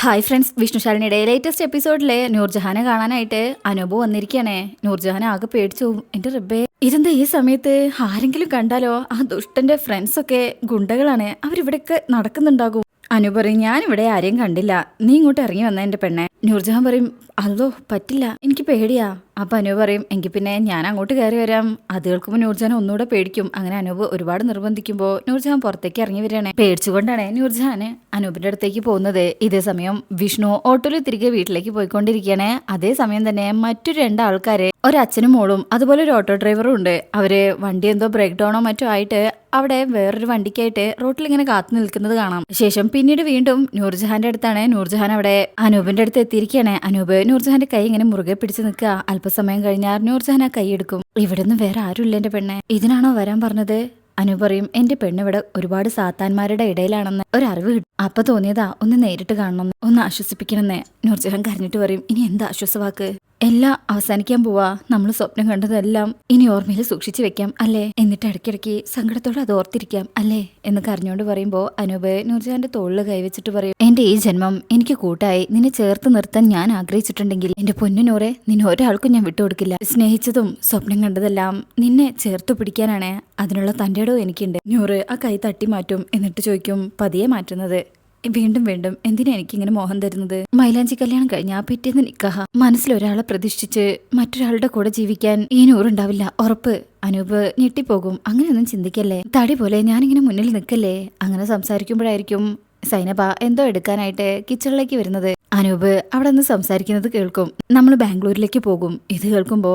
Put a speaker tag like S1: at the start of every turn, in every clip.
S1: Hi friends, വിഷ്ണുശാലിനിയുടെ latest എപ്പിസോഡിലെ നൂർജഹാനെ കാണാനായിട്ട് അനൂപ് വന്നിരിക്കുകയാണേ. നൂർജഹാൻ ആകെ പേടിച്ചു. എന്റെ റബ്ബേ, ഇതെന്താ ഈ സമയത്ത്? ആരെങ്കിലും കണ്ടാലോ? ആ ദുഷ്ടന്റെ ഫ്രണ്ട്സൊക്കെ ഗുണ്ടകളാണ്, അവരിവിടെയൊക്കെ നടക്കുന്നുണ്ടാകും. അനു പറയും, ഞാനിവിടെ ആരെയും കണ്ടില്ല, നീ ഇങ്ങോട്ട് ഇറങ്ങി വന്ന എന്റെ പെണ്ണെ. നൂർജഹാൻ പറയും, അതോ പറ്റില്ല, എനിക്ക് പേടിയാ. അപ്പൊ അനൂപ് പറയും, എങ്കിൽ പിന്നെ ഞാൻ അങ്ങോട്ട് കയറി വരാം. അത് കേൾക്കുമ്പോൾ നൂർജഹാൻ ഒന്നുകൂടെ പേടിക്കും. അങ്ങനെ അനൂപ് ഒരുപാട് നിർബന്ധിക്കുമ്പോൾ നൂർജഹാൻ പുറത്തേക്ക് ഇറങ്ങി വരികയാണ്. പേടിച്ചുകൊണ്ടാണ് നൂർജഹാൻ അനൂപിന്റെ അടുത്തേക്ക് പോകുന്നത്. ഇതേ സമയം വിഷ്ണു ഓട്ടോയിൽ തിരികെ വീട്ടിലേക്ക് പോയിക്കൊണ്ടിരിക്കുകയാണ്. അതേസമയം തന്നെ മറ്റു രണ്ടാൾക്കാര്, ഒരച്ഛനും മോളും അതുപോലെ ഒരു ഓട്ടോ ഡ്രൈവറും ഉണ്ട്. അവര് വണ്ടി എന്തോ ബ്രേക്ക് ഡൗണോ മറ്റോ ആയിട്ട് അവിടെ വേറൊരു വണ്ടിക്കായിട്ട് റോട്ടിൽ ഇങ്ങനെ കാത്തു നിൽക്കുന്നത് കാണാം. ശേഷം പിന്നീട് വീണ്ടും നൂർജഹാന്റെ അടുത്താണ്. നൂർജഹാൻ അവിടെ അനൂപിന്റെ അടുത്ത് എത്തിയിരിക്കുകയാണ്. അനൂപ് നൂർജഹാന്റെ കൈ ഇങ്ങനെ മുറുകെ പിടിച്ച് നിൽക്കുക. അല്പസമയം കഴിഞ്ഞാൽ നൂർജഹാൻ ആ കൈ എടുക്കും. ഇവിടുന്ന് വേറെ ആരുമില്ല എന്റെ പെണ്ണെ, ഇതിനാണോ വരാൻ പറഞ്ഞത്? അനു പറയും, എന്റെ പെണ്ണിവിടെ ഒരുപാട് സാത്താന്മാരുടെ ഇടയിലാണെന്ന് ഒരറിവ് കിട്ടും. അപ്പൊ തോന്നിയതാ ഒന്ന് നേരിട്ട് കാണണമെന്ന്, ഒന്ന് ആശ്വസിപ്പിക്കണമെന്ന്. നൂർജഹാൻ കരഞ്ഞിട്ട് പറയും, ഇനി എന്താ ആശ്വാസവാക്ക്? എല്ലാം അവസാനിക്കാൻ പോവാ. നമ്മൾ സ്വപ്നം കണ്ടതെല്ലാം ഇനി ഓർമ്മയിൽ സൂക്ഷിച്ചു വെക്കാം അല്ലേ? എന്നിട്ട് ഇടയ്ക്കിടയ്ക്ക് സങ്കടത്തോടെ അത് ഓർത്തിരിക്കാം അല്ലേ എന്ന് കരഞ്ഞോണ്ട് പറയുമ്പോ അനൂപ് നൂർജഹാന്റെ തോളിൽ കൈവച്ചിട്ട് പറയും, എന്റെ ഈ ജന്മം എനിക്ക് കൂട്ടായി നിന്നെ ചേർത്ത് നിർത്താൻ ഞാൻ ആഗ്രഹിച്ചിട്ടുണ്ടെങ്കിൽ എന്റെ പൊന്നിനൂറെ, നിന്നെ ഒരാൾക്കും ഞാൻ വിട്ടുകൊടുക്കില്ല. സ്നേഹിച്ചതും സ്വപ്നം കണ്ടതെല്ലാം നിന്നെ ചേർത്ത് പിടിക്കാനാണ്. അതിനുള്ള തന്റെ ഇടവും എനിക്കുണ്ട്. നൂറ് ആ കൈ തട്ടി മാറ്റും. എന്നിട്ട് ചോദിക്കും, പതിയെ മാറ്റുന്നത്? വീണ്ടും വീണ്ടും എന്തിനാ എനിക്കിങ്ങനെ മോഹം തരുന്നത്? മൈലാഞ്ചി കല്യാണം കഴിഞ്ഞാ പിറ്റേന്ന് നിക്കാഹ. മനസ്സിലൊരാളെ പ്രതിഷ്ഠിച്ച് മറ്റൊരാളുടെ കൂടെ ജീവിക്കാൻ ഈ നൂറുണ്ടാവില്ല, ഉറപ്പ്. അനൂപ് ഞെട്ടിപ്പോകും. അങ്ങനെയൊന്നും ചിന്തിക്കല്ലേ, തടി പോലെ ഞാനിങ്ങനെ മുന്നിൽ നിൽക്കല്ലേ. അങ്ങനെ സംസാരിക്കുമ്പോഴായിരിക്കും സൈനബ എന്തോ എടുക്കാനായിട്ട് കിച്ചണിലേക്ക് വരുന്നത്. അനൂപ് അവിടെ നിന്ന് സംസാരിക്കുന്നത് കേൾക്കും. നമ്മൾ ബാംഗ്ലൂരിലേക്ക് പോകും. ഇത് കേൾക്കുമ്പോ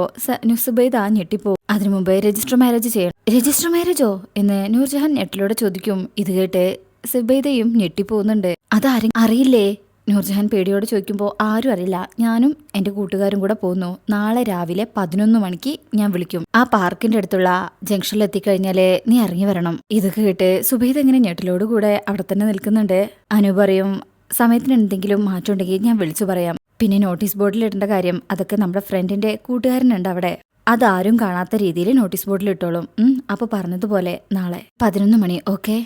S1: സുബൈദ ഞെട്ടിപ്പോകും. അതിനു മുമ്പ് രജിസ്റ്റർ മാരേജ് ചെയ്യണം. രജിസ്റ്റർ മാരേജോ എന്ന് നൂർജഹാൻ ഞെട്ടലോടെ ചോദിക്കും. ഇത് കേട്ട് സുബൈദയും ഞെട്ടിപ്പോകുന്നുണ്ട്. അതാരും അറിയില്ലേ? നൂർജഹാൻ പേടിയോട് ചോദിക്കുമ്പോൾ ആരും അറിയില്ല, ഞാനും എന്റെ കൂട്ടുകാരും കൂടെ പോകുന്നു. നാളെ രാവിലെ 11 മണിക്ക് ഞാൻ വിളിക്കും. ആ പാർക്കിന്റെ അടുത്തുള്ള ജംഗ്ഷനിൽ എത്തിക്കഴിഞ്ഞാല് നീ ഇറങ്ങി വരണം. ഇത് കേട്ട് സുബൈദ ഇങ്ങനെ ഞെട്ടലോട് കൂടെ അവിടെ തന്നെ നിൽക്കുന്നുണ്ട്. അനു പറയും, സമയത്തിന് എന്തെങ്കിലും മാറ്റം ഉണ്ടെങ്കിൽ ഞാൻ വിളിച്ചു പറയാം. പിന്നെ നോട്ടീസ് ബോർഡിൽ ഇടേണ്ട കാര്യം, അതൊക്കെ നമ്മുടെ ഫ്രണ്ടിന്റെ കൂട്ടുകാരനുണ്ട് അവിടെ, അതാരും കാണാത്ത രീതിയിൽ നോട്ടീസ് ബോർഡിൽ ഇട്ടോളും. അപ്പൊ പറഞ്ഞതുപോലെ നാളെ 11 മണി, ഓക്കെ?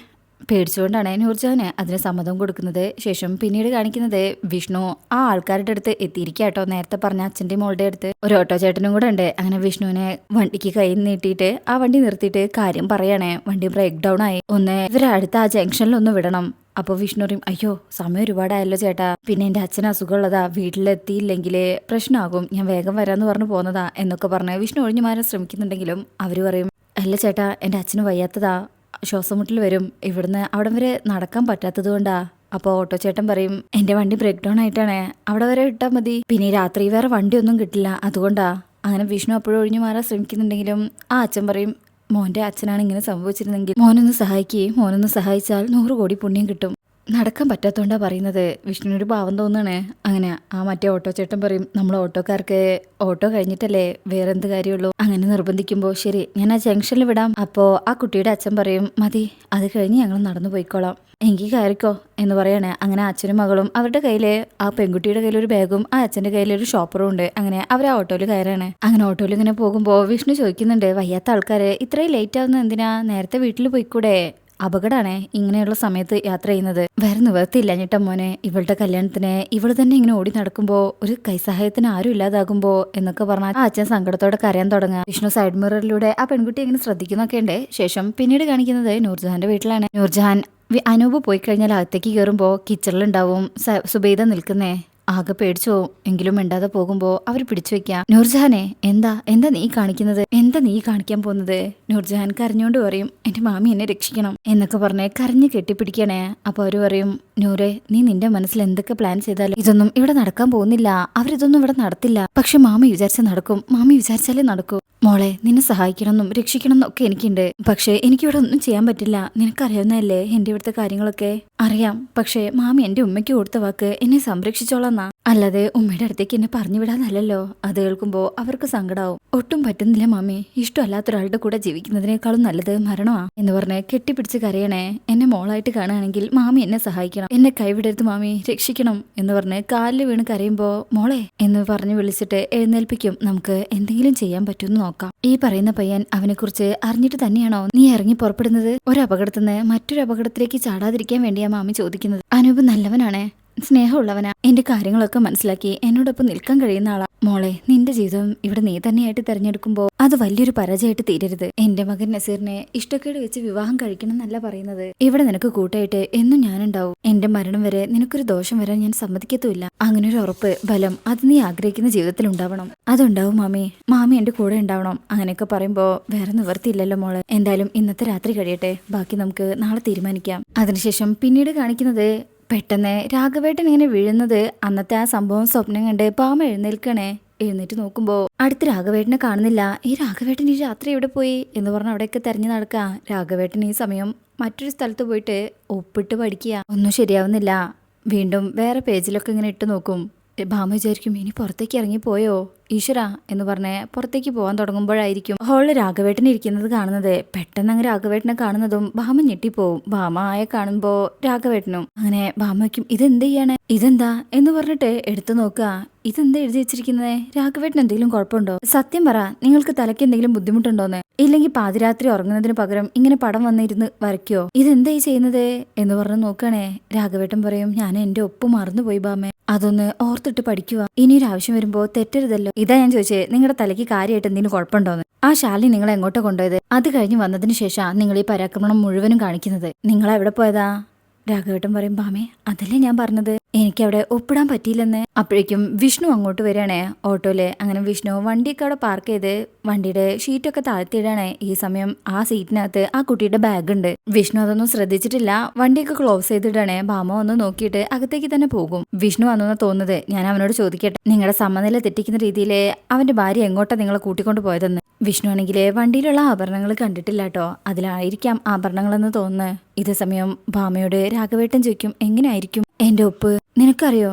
S1: പേടിച്ചുകൊണ്ടാണ് നൂർജഹാന് അതിന് സമ്മതം കൊടുക്കുന്നത്. ശേഷം പിന്നീട് കാണിക്കുന്നത് വിഷ്ണു ആ ആൾക്കാരുടെ അടുത്ത് എത്തിയിരിക്കാട്ടോ. നേരത്തെ പറഞ്ഞ അച്ഛൻ്റെ മോളുടെ അടുത്ത് ഒരു ഓട്ടോ ചേട്ടനും കൂടെ ഉണ്ട്. അങ്ങനെ വിഷ്ണുവിനെ വണ്ടിക്ക് കൈ നീട്ടിയിട്ട് ആ വണ്ടി നിർത്തിയിട്ട് കാര്യം പറയണേ. വണ്ടി ബ്രേക്ക് ഡൗൺ ആയി, ഒന്ന് ഇവരെ അടുത്ത ആ ജംഗ്ഷനിൽ ഒന്ന് വിടണം. അപ്പൊ വിഷ്ണു പറയും, അയ്യോ സമയം ഒരുപാടായല്ലോ ചേട്ടാ, പിന്നെ എന്റെ അച്ഛന് അസുഖമുള്ളതാ, വീട്ടിലെത്തിയില്ലെങ്കിൽ പ്രശ്നമാകും, ഞാൻ വേഗം വരാന്ന് പറഞ്ഞു പോന്നതാ എന്നൊക്കെ പറഞ്ഞ് വിഷ്ണു ഒഴിഞ്ഞു മാറാൻ ശ്രമിക്കുന്നുണ്ടെങ്കിലും അവര് പറയും, അല്ല ചേട്ടാ, എന്റെ അച്ഛന് വയ്യാത്തതാ, ശ്വാസമുട്ടിൽ വരും, ഇവിടുന്ന് അവിടം വരെ നടക്കാൻ പറ്റാത്തത് കൊണ്ടാ. അപ്പോൾ ഓട്ടോ ചേട്ടൻ പറയും, എന്റെ വണ്ടി ബ്രേക്ക് ഡൗൺ ആയിട്ടാണ്, അവിടെ വരെ ഇട്ടാൽ മതി, പിന്നെ രാത്രി വേറെ വണ്ടിയൊന്നും കിട്ടില്ല, അതുകൊണ്ടാ. അങ്ങനെ വിഷ്ണു അപ്പോഴും ഒഴിഞ്ഞു മാറാൻ ശ്രമിക്കുന്നുണ്ടെങ്കിലും ആ അച്ഛൻ പറയും, മോന്റെ അച്ഛനാണ് ഇങ്ങനെ സംഭവിച്ചിരുന്നെങ്കിൽ മോനൊന്ന് സഹായിക്കുകയും മോനൊന്ന് സഹായിച്ചാൽ 100 കോടി പുണ്യം കിട്ടും. നടക്കാൻ പറ്റാത്തോണ്ടാ പറയുന്നത്. വിഷ്ണുവിനൊരു പാവം തോന്നാണ്. അങ്ങനെ ആ മറ്റേ ഓട്ടോ ചേട്ടൻ പറയും, നമ്മൾ ഓട്ടോക്കാർക്ക് ഓട്ടോ കഴിഞ്ഞിട്ടല്ലേ വേറെ എന്ത് കാര്യമുള്ളൂ. അങ്ങനെ നിർബന്ധിക്കുമ്പോൾ ശരി, ഞാൻ ആ ജംഗ്ഷനിൽ വിടാം. അപ്പോ ആ കുട്ടിയുടെ അച്ഛൻ പറയും, മതി, അത് കഴിഞ്ഞ് ഞങ്ങൾ നടന്നു പോയിക്കോളാം, എനിക്ക് കയറിക്കോ എന്ന് പറയാണ്. അങ്ങനെ അച്ഛനും മകളും അവരുടെ കയ്യില്, ആ പെൺകുട്ടിയുടെ കയ്യിലൊരു ബാഗും ആ അച്ഛന്റെ കയ്യിലൊരു ഷോപ്പറും ഉണ്ട്. അങ്ങനെ അവർ ആ ഓട്ടോയിൽ കയറാണ്. അങ്ങനെ ഓട്ടോയിൽ ഇങ്ങനെ പോകുമ്പോൾ വിഷ്ണു ചോദിക്കുന്നുണ്ട്, വയ്യാത്ത ആൾക്കാര് ഇത്രയും ലേറ്റ് ആവുന്ന എന്തിനാ? നേരത്തെ വീട്ടിൽ പോയിക്കൂടെ? അപകടമാണ് ഇങ്ങനെയുള്ള സമയത്ത് യാത്ര ചെയ്യുന്നത്. വേറെ നിവർത്തിയില്ല ഞെട്ട മോനെ, ഇവളുടെ കല്യാണത്തിന് ഇവള് തന്നെ ഇങ്ങനെ ഓടി നടക്കുമ്പോ, ഒരു കൈസഹായത്തിന് ആരും ഇല്ലാതാകുമ്പോ എന്നൊക്കെ പറഞ്ഞാൽ ആ അച്ഛൻ സങ്കടത്തോടെ കരയാൻ തുടങ്ങുക. വിഷ്ണു സൈഡ് മിററിലൂടെ ആ പെൺകുട്ടി ഇങ്ങനെ ശ്രദ്ധിക്കുന്നൊക്കെ ഉണ്ട്. ശേഷം പിന്നീട് കാണിക്കുന്നത് നൂർജഹാന്റെ വീട്ടിലാണ്. നൂർജഹാൻ അനൂപ് പോയി കഴിഞ്ഞാൽ അകത്തേക്ക് കയറുമ്പോ കിച്ചണിലുണ്ടാവും സുബൈദ നിൽക്കുന്നേ. ആകെ പേടിച്ചോ. എങ്കിലും മിണ്ടാതെ പോകുമ്പോ അവർ പിടിച്ചു വെക്കാം. നൂർജഹാനെ, എന്താ നീ കാണിക്കുന്നത്? എന്താ നീ കാണിക്കാൻ പോകുന്നത്? നൂർജഹാൻ കരഞ്ഞോണ്ട് പറയും, എന്റെ മാമി എന്നെ രക്ഷിക്കണം എന്നൊക്കെ പറഞ്ഞ് കരഞ്ഞു കെട്ടിപ്പിടിക്കണേ. അപ്പൊ അവര് പറയും, നൂറെ, നീ നിന്റെ മനസ്സിൽ എന്തൊക്കെ പ്ലാൻ ചെയ്താലും ഇതൊന്നും ഇവിടെ നടക്കാൻ പോകുന്നില്ല, അവരിതൊന്നും ഇവിടെ നടത്തില്ല. പക്ഷെ മാമി വിചാരിച്ചാൽ നടക്കും, മാമി വിചാരിച്ചാലേ നടക്കൂ. മോളെ, നിന്നെ സഹായിക്കണമെന്നും രക്ഷിക്കണം എന്നൊക്കെ എനിക്കുണ്ട്. പക്ഷെ എനിക്കിവിടെ ഒന്നും ചെയ്യാൻ പറ്റില്ല. നിനക്കറിയാവുന്നതല്ലേ എന്റെ ഇവിടുത്തെ കാര്യങ്ങളൊക്കെ? അറിയാം, പക്ഷെ മാമി എന്റെ ഉമ്മയ്ക്ക് കൊടുത്ത വാക്ക് എന്നെ സംരക്ഷിച്ചോളാന്നാ, അല്ലാതെ ഉമ്മയുടെ അടുത്തേക്ക് എന്നെ പറഞ്ഞു വിടാനല്ലോ. അത് കേൾക്കുമ്പോ അവർക്ക് സങ്കടാവും. ഒട്ടും പറ്റുന്നില്ല മാമി, ഇഷ്ടമല്ലാത്തൊരാളുടെ കൂടെ ജീവിക്കുന്നതിനേക്കാളും നല്ലത് മരണമാ എന്ന് പറഞ്ഞ് കെട്ടിപ്പിടിച്ച് കരയണേ. എന്നെ മോളായിട്ട് കാണുകയാണെങ്കിൽ മാമി എന്നെ സഹായിക്കണം, എന്നെ കൈവിടരുത് മാമി, രക്ഷിക്കണം എന്ന് പറഞ്ഞ് കാലിൽ വീണ് കരയുമ്പോ മോളെ എന്ന് പറഞ്ഞ് വിളിച്ചിട്ട് എഴുന്നേൽപ്പിക്കും. നമുക്ക് എന്തെങ്കിലും ചെയ്യാൻ പറ്റുമെന്ന് നോക്കാം. ഈ പറയുന്ന പയ്യൻ അവനെ കുറിച്ച് അറിഞ്ഞിട്ട് തന്നെയാണോ നീ ഇറങ്ങി പുറപ്പെടുന്നത്? ഒരു അപകടത്തിൽ നിന്ന് മറ്റൊരു അപകടത്തിലേക്ക് ചാടാതിരിക്കാൻ വേണ്ടിയാ മാമി ചോദിക്കുന്നത്. അനൂപ് നല്ലവനാണ്, സ്നേഹമുള്ളവനാ. എന്റെ കാര്യങ്ങളൊക്കെ മനസ്സിലാക്കി എന്നോടൊപ്പം നിൽക്കാൻ കഴിയുന്ന ആളാ. മോളെ, നിന്റെ ജീവിതം ഇവിടെ നീ തന്നെയായിട്ട് തെരഞ്ഞെടുക്കുമ്പോ അത് വലിയൊരു പരാജയമായിട്ട് തീരരുത്. എന്റെ മകൻ നസീറിനെ ഇഷ്ടക്കേട് വെച്ച് വിവാഹം കഴിക്കണം എന്നല്ല പറയുന്നത്. ഇവിടെ നിനക്ക് കൂട്ടായിട്ട് എന്നും ഞാനുണ്ടാവും. എന്റെ മരണം വരെ നിനക്കൊരു ദോഷം വരാൻ ഞാൻ സമ്മതിക്കത്തുമില്ല. അങ്ങനെ ഒരു ഉറപ്പ്, ബലം അത് നീ ആഗ്രഹിക്കുന്ന ജീവിതത്തിൽ ഉണ്ടാവണം. അതുണ്ടാവും മാമി. മാമി എന്റെ കൂടെ ഉണ്ടാവണം. അങ്ങനെയൊക്കെ പറയുമ്പോ വേറെ നിവർത്തിയില്ലല്ലോ മോളെ. എന്തായാലും ഇന്നത്തെ രാത്രി കഴിയട്ടെ, ബാക്കി നമുക്ക് നാളെ തീരുമാനിക്കാം. അതിനുശേഷം പിന്നീട് കാണിക്കുന്നത് പെട്ടെന്ന് രാഘവേട്ടൻ ഇങ്ങനെ വീഴുന്നത്, അന്നത്തെ ആ സംഭവം സ്വപ്നം കണ്ട് പാമ എഴുന്നേൽക്കണേ. എഴുന്നേറ്റ് നോക്കുമ്പോ അടുത്ത രാഘവേട്ടനെ കാണുന്നില്ല. ഈ രാഘവേട്ടൻ ഈ രാത്രി എവിടെ പോയി എന്ന് പറഞ്ഞ് അവിടെയൊക്കെ തെരഞ്ഞു നടക്കുക. രാഘവേട്ടൻ ഈ സമയം മറ്റൊരു സ്ഥലത്ത് പോയിട്ട് ഒപ്പിട്ട് പഠിക്കുക. ഒന്നും ശരിയാവുന്നില്ല. വീണ്ടും വേറെ പേജിലൊക്കെ ഇങ്ങനെ ഇട്ട് നോക്കും. ഭാമ വിചാരിക്കും, ഇനി പുറത്തേക്ക് ഇറങ്ങിപ്പോയോ ഈശ്വര എന്ന് പറഞ്ഞ് പുറത്തേക്ക് പോകാൻ തുടങ്ങുമ്പോഴായിരിക്കും ഹോളിൽ രാഘവേട്ടൻ ഇരിക്കുന്നത് കാണുന്നത്. പെട്ടെന്ന് അങ്ങ് രാഘവേട്ടനെ കാണുന്നതും ഭാമ ഞെട്ടിപ്പോവും. ഭാമ ആയെ കാണുമ്പോ രാഘവേട്ടനും അങ്ങനെ ഭാമയ്ക്കും ഇതെന്ത് ചെയ്യാണ്, ഇതെന്താ എന്ന് പറഞ്ഞിട്ട് എടുത്തു നോക്കുക. ഇതെന്താ എഴുതി വെച്ചിരിക്കുന്നത്? രാഘവേട്ടൻ എന്തെങ്കിലും കുഴപ്പമുണ്ടോ? സത്യം പറ, നിങ്ങൾക്ക് തലയ്ക്ക് എന്തെങ്കിലും ബുദ്ധിമുട്ടുണ്ടോന്ന്? ഇല്ലെങ്കിൽ പാതിരാത്രി ഉറങ്ങുന്നതിന് പകരം ഇങ്ങനെ പടം വന്നിരുന്ന് വരയ്ക്കോ? ഇതെന്തായി ചെയ്യുന്നത് എന്ന് പറഞ്ഞ് നോക്കണേ. രാഘവേട്ടൻ പറയും, ഞാൻ എന്റെ ഒപ്പ് മറന്നുപോയി ബാമേ, അതൊന്ന് ഓർത്തിട്ട് പഠിക്കുക. ഇനിയൊരു ആവശ്യം വരുമ്പോ തെറ്റരുതല്ലോ. ഇതാ ഞാൻ ചോദിച്ചേ, നിങ്ങളുടെ തലയ്ക്ക് കാര്യമായിട്ട് എന്തെങ്കിലും കുഴപ്പമുണ്ടോന്ന്? ആ ശാലിനി നിങ്ങളെ എങ്ങോട്ടാ കൊണ്ടുപോയത്? അത് കഴിഞ്ഞ് വന്നതിന് ശേഷം നിങ്ങൾ ഈ പരാക്രമണം മുഴുവനും കാണിക്കുന്നത്. നിങ്ങൾ എവിടെ പോയതാ? രാഘവേട്ടൻ പറയും, ബാമേ അതല്ലേ ഞാൻ പറഞ്ഞത്, എനിക്കവിടെ ഒപ്പിടാൻ പറ്റിയില്ലെന്ന്. അപ്പോഴേക്കും വിഷ്ണു അങ്ങോട്ട് വരികയാണേ ഓട്ടോയില്. അങ്ങനെ വിഷ്ണു വണ്ടിയൊക്കെ അവിടെ പാർക്ക് ചെയ്ത് വണ്ടിയുടെ ഷീറ്റൊക്കെ താഴ്ത്തിയിടാണേ. ഈ സമയം ആ സീറ്റിനകത്ത് ആ കുട്ടിയുടെ ബാഗ് ഉണ്ട്. വിഷ്ണു അതൊന്നും ശ്രദ്ധിച്ചിട്ടില്ല. വണ്ടിയൊക്കെ ക്ലോസ് ചെയ്തിടാണേ. ഭാമ ഒന്ന് നോക്കിയിട്ട് അകത്തേക്ക് തന്നെ പോകും. വിഷ്ണു വന്നെന്ന് തോന്നുന്നത്. ഞാൻ അവനോട് ചോദിക്കട്ടെ, നിങ്ങളുടെ സമനില തെറ്റിക്കുന്ന രീതിയിൽ അവന്റെ ഭാര്യ എങ്ങോട്ടാ നിങ്ങളെ കൂട്ടിക്കൊണ്ട് പോയതെന്ന്. വിഷ്ണു ആണെങ്കിൽ വണ്ടിയിലുള്ള ആഭരണങ്ങൾ കണ്ടിട്ടില്ല കേട്ടോ, അതിലായിരിക്കാം ആഭരണങ്ങളെന്ന് തോന്നുന്നു. ഇതേ സമയം ഭാമയോട് രാഘവേട്ടൻ ചോദിക്കും, എങ്ങനെയായിരിക്കും എന്റെ ഒപ്പ്? നിനക്കറിയോ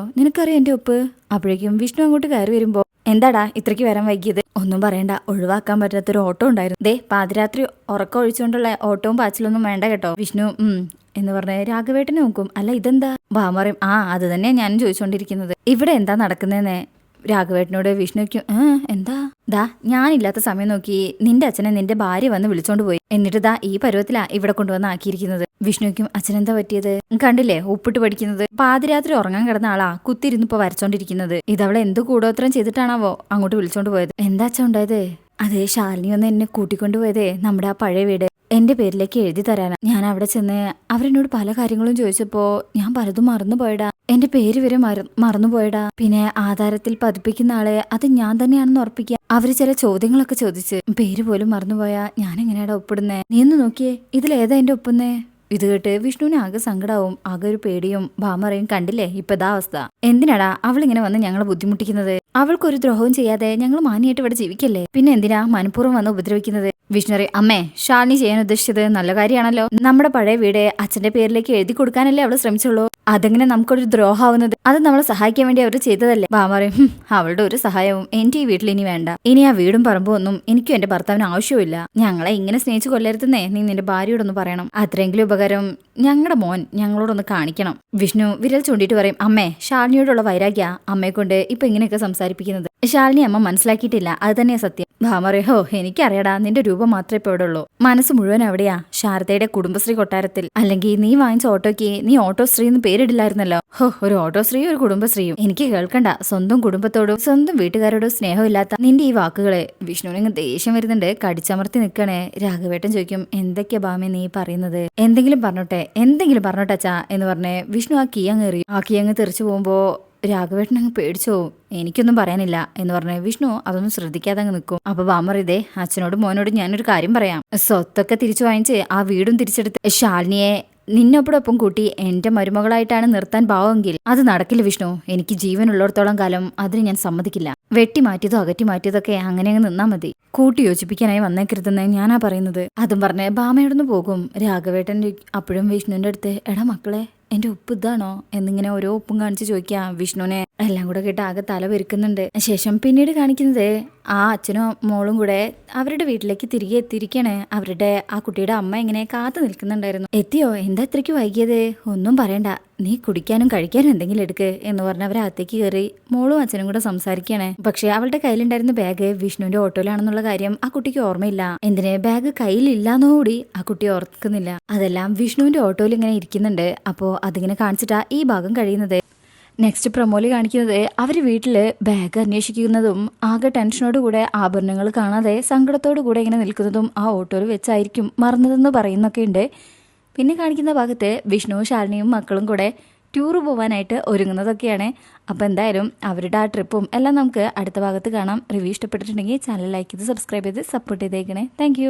S1: എന്റെ ഒപ്പ്? അപ്പോഴേക്കും വിഷ്ണു അങ്ങോട്ട് കയറി വരുമ്പോ, എന്താടാ ഇത്രയ്ക്ക് വരാൻ വൈകിയത്? ഒന്നും പറയണ്ട, ഒഴിവാക്കാൻ പറ്റാത്തൊരു ഓട്ടോ ഉണ്ടായിരുന്നു. ദേ പാതിരാത്രി ഉറക്കം ഒഴിച്ചുകൊണ്ടുള്ള ഓട്ടവും പാച്ചിലൊന്നും വേണ്ട കേട്ടോ. വിഷ്ണു എന്ന് പറഞ്ഞ് രാഘവേട്ടനെ നോക്കും. അല്ല ഇതെന്താ? ഭാമ പറയും, അത് തന്നെയാ ഞാനും ചോദിച്ചുകൊണ്ടിരിക്കുന്നത്. ഇവിടെ എന്താ നടക്കുന്നതെന്ന് രാഘവേട്ടനോട് വിഷ്ണുക്കും. എന്താ? ദാ ഞാനില്ലാത്ത സമയം നോക്കി നിന്റെ അച്ഛനെ നിന്റെ ഭാര്യ വന്ന് വിളിച്ചോണ്ട് പോയി. എന്നിട്ട് ദാ ഈ പരുവത്തിലാ ഇവിടെ കൊണ്ടുവന്ന് ആക്കിയിരിക്കുന്നത്. വിഷ്ണുക്കും അച്ഛനെന്താ പറ്റിയത്? കണ്ടില്ലേ ഒപ്പിട്ട് പഠിക്കുന്നത്. പാതിരാത്രി ഉറങ്ങാൻ കിടന്ന ആളാ കുത്തിയിരുന്ന് ഇപ്പൊ വരച്ചോണ്ടിരിക്കുന്നത്. ഇതവളെ എന്ത് കൂടോത്രം ചെയ്തിട്ടാണാവോ അങ്ങോട്ട് വിളിച്ചോണ്ട് പോയത്. എന്താ അച്ഛൻ ഉണ്ടായത്? അതെ, ശാലിനി ഒന്ന് എന്നെ കൂട്ടിക്കൊണ്ടുപോയതേ നമ്മുടെ ആ പഴയ വീട് എന്റെ പേരിലേക്ക് എഴുതി തരാനാ. ഞാൻ അവിടെ ചെന്ന് അവരെന്നോട് പല കാര്യങ്ങളും ചോദിച്ചപ്പോ ഞാൻ പലതും മറന്നുപോയടാ. എന്റെ പേര് വരെ മറന്നുപോയടാ. പിന്നെ ആധാരത്തിൽ പതിപ്പിക്കുന്ന ആളെ അത് ഞാൻ തന്നെയാണെന്ന് ഉറപ്പിക്കുക. അവര് ചില ചോദ്യങ്ങളൊക്കെ ചോദിച്ച് പേര് പോലും മറന്നുപോയാ ഞാൻ എങ്ങനെയാടാ ഒപ്പിടുന്നേ? നീ ഒന്ന് നോക്കിയേ, ഇതിലേതാ എന്റെ ഒപ്പുന്നേ? ഇത് കേട്ട് വിഷ്ണുവിന് ആകെ സങ്കടാവും, ആകെ ഒരു പേടിയും. ഭാമറയും, കണ്ടില്ലേ ഇപ്പതാ അവസ്ഥ. എന്തിനാടാ അവളിങ്ങനെ വന്ന് ഞങ്ങളെ ബുദ്ധിമുട്ടിക്കുന്നത്? അവൾക്കൊരു ദ്രോഹവും ചെയ്യാതെ ഞങ്ങൾ മാന്യമായിട്ട് ഇവിടെ ജീവിക്കല്ലേ, പിന്നെ എന്തിനാ മനഃപൂർവ്വം വന്ന് ഉപദ്രവിക്കുന്നത്? വിഷ്ണുറി, അമ്മേ ശാലിനി ചെയ്യാൻ ഉദ്ദേശിച്ചത് നല്ല കാര്യമാണല്ലോ. നമ്മുടെ പഴയ വീട് അച്ഛന്റെ പേരിലേക്ക് എഴുതി കൊടുക്കാനല്ലേ അവള് ശ്രമിച്ചുള്ളൂ. അതെങ്ങനെ നമുക്കൊരു ദ്രോഹമാവുന്നത്? അത് നമ്മളെ സഹായിക്കാൻ വേണ്ടി അവർ ചെയ്തതല്ലേ. ഭാമറയും, അവളുടെ ഒരു സഹായവും എന്റെ ഈ വീട്ടിൽ ഇനി വേണ്ട. ഇനി ആ വീടും പറമ്പും ഒന്നും എനിക്കും എന്റെ ഭർത്താവിന് ആവശ്യമില്ല. ഞങ്ങളെ ഇങ്ങനെ സ്നേഹിച്ചു കൊല്ലരുതെന്നേ നീ നിന്റെ ഭാര്യയോടൊന്ന് പറയണം. അത്രയെങ്കിലും ഉപകാരം ഞങ്ങളുടെ മോൻ ഞങ്ങളോടൊന്ന് കാണിക്കണം. വിഷ്ണു വിരൽ ചൂണ്ടിട്ട് പറയും, അമ്മേ ശാലിനിയോടുള്ള വൈരാഗ്യ അമ്മയെ കൊണ്ട് ഇപ്പൊ ഇങ്ങനെയൊക്കെ സംസാരിപ്പിക്കുന്നത്. ശാലിനി അമ്മ മനസ്സിലാക്കിയിട്ടില്ല, അത് തന്നെയാ സത്യം. ഭാമറയോ, എനിക്കറിയടാ, നിന്റെ രൂപം മാത്രമേ ഇപ്പൊ ഇവിടെ ഉള്ളൂ. മനസ്സ് മുഴുവൻ എവിടെയാ? ശാരദയുടെ കുടുംബശ്രീ കൊട്ടാരത്തിൽ. അല്ലെങ്കിൽ നീ വാങ്ങിച്ച ഓട്ടോയ്ക്ക് നീ ഓട്ടോശ്രീ എന്ന് പേരിടില്ലായിരുന്നല്ലോ. ഒരു ഓട്ടോശ്രീയും ഒരു കുടുംബശ്രീയും എനിക്ക് കേൾക്കണ്ട. സ്വന്തം കുടുംബത്തോടും സ്വന്തം വീട്ടുകാരോടും സ്നേഹമില്ലാത്ത നിന്റെ ഈ വാക്കുകളെ. വിഷ്ണുവിന് ദേഷ്യം വരുന്നുണ്ട്, കടിച്ചമർത്തി നിൽക്കണേ. രാഘവേട്ടൻ ചോദിക്കും, എന്തൊക്കെയാ ഭാമേ നീ പറയുന്നത്? എന്തെങ്കിലും പറഞ്ഞോട്ടെ അച്ഛാ എന്ന് പറഞ്ഞ് വിഷ്ണു ആ കീ അങ്ങ് എറിയും. ആ കീ അങ്ങ് തെറിച്ചു പോകുമ്പോ രാഘവേട്ടൻ അങ്ങ് പേടിച്ചോ. എനിക്കൊന്നും പറയാനില്ല എന്ന് പറഞ്ഞ് വിഷ്ണു അതൊന്നും ശ്രദ്ധിക്കാതെ അങ്ങ് നിൽക്കും. അപ്പൊ ഭാമർ, ഇതേ അച്ഛനോടും മോനോടും ഞാനൊരു കാര്യം പറയാം. സ്വത്തൊക്കെ തിരിച്ചു വാങ്ങിച്ച് ആ വീടും തിരിച്ചെടുത്ത് ശാലിനിയെ നിന്നോടൊപ്പം കൂട്ടി എന്റെ മരുമകളായിട്ടാണ് നിർത്താൻ ഭാവമെങ്കിൽ അത് നടക്കില്ല വിഷ്ണു. എനിക്ക് ജീവനുള്ളിടത്തോളം കാലം അതിന് ഞാൻ സമ്മതിക്കില്ല. വെട്ടി മാറ്റിയതോ അകറ്റി മാറ്റിയതൊക്കെ അങ്ങനെ അങ്ങ് നിന്നാ മതി. കൂട്ടി യോജിപ്പിക്കാനായി വന്നേക്കരുതെന്ന് ഞാനാ പറയുന്നത്. അതും പറഞ്ഞ് ഭാമയോടൊന്ന് പോകും. രാഘവേട്ടൻ അപ്പോഴും വിഷ്ണുവിന്റെ അടുത്ത്, എടാ മക്കളെ എന്റെ ഉപ്പ് ഇതാണോ എന്നിങ്ങനെ ഓരോ ഉപ്പും കാണിച്ച് ചോദിക്കാം. വിഷ്ണുവിനെ എല്ലാം കൂടെ കേട്ട് ആകെ തല പെരുക്കുന്നുണ്ട്. ശേഷം പിന്നീട് കാണിക്കുന്നത് ആ അച്ഛനും മോളും കൂടെ അവരുടെ വീട്ടിലേക്ക് തിരികെ എത്തിയിരിക്കണേ. അവരുടെ ആ കുട്ടിയുടെ അമ്മ ഇങ്ങനെ കാത്തു നിൽക്കുന്നുണ്ടായിരുന്നു. എത്തിയോ? എന്താ ഇത്രയ്ക്ക് വൈകിയത്? ഒന്നും പറയണ്ട, നീ കുടിക്കാനും കഴിക്കാനും എന്തെങ്കിലും എടുക്ക് എന്ന് പറഞ്ഞ് അവരകത്തേക്ക് കയറി മോളും അച്ഛനും കൂടെ സംസാരിക്കണേ. പക്ഷെ അവളുടെ കയ്യിലുണ്ടായിരുന്ന ബാഗ് വിഷ്ണുവിന്റെ ഓട്ടോയിലാണെന്നുള്ള കാര്യം ആ കുട്ടിക്ക് ഓർമ്മയില്ല. എന്തിന് ബാഗ് കയ്യിലില്ലാന്നുകൂടി ആ കുട്ടി ഓർക്കുന്നില്ല. അതെല്ലാം വിഷ്ണുവിന്റെ ഓട്ടോയിൽ ഇങ്ങനെ ഇരിക്കുന്നുണ്ട്. അപ്പോ അതിങ്ങനെ കാണിച്ചിട്ടാ ഈ ഭാഗം കഴിയുന്നത്. നെക്സ്റ്റ് പ്രൊമോയിൽ കാണിക്കുന്നത് അവർ വീട്ടിൽ ബാഗ് അന്വേഷിക്കുന്നതും ആകെ ടെൻഷനോട് കൂടെ ആഭരണങ്ങൾ കാണാതെ സങ്കടത്തോടു കൂടെ ഇങ്ങനെ നിൽക്കുന്നതും ആ ഓട്ടോയിൽ വെച്ചായിരിക്കും മറന്നതെന്ന് പറയുന്നൊക്കെ ഉണ്ട്. പിന്നെ കാണിക്കുന്ന ഭാഗത്ത് വിഷ്ണുവും ശാലിനിയും മക്കളും കൂടെ ടൂർ പോകാനായിട്ട് ഒരുങ്ങുന്നതൊക്കെയാണ്. അപ്പോൾ എന്തായാലും അവരുടെ ആ ട്രിപ്പും എല്ലാം നമുക്ക് അടുത്ത ഭാഗത്ത് കാണാം. റിവ്യൂ ഇഷ്ടപ്പെട്ടിട്ടുണ്ടെങ്കിൽ ചാനൽ ലൈക്ക് ചെയ്ത് സബ്സ്ക്രൈബ് ചെയ്ത് സപ്പോർട്ട് ചെയ്തേക്കണേ. താങ്ക്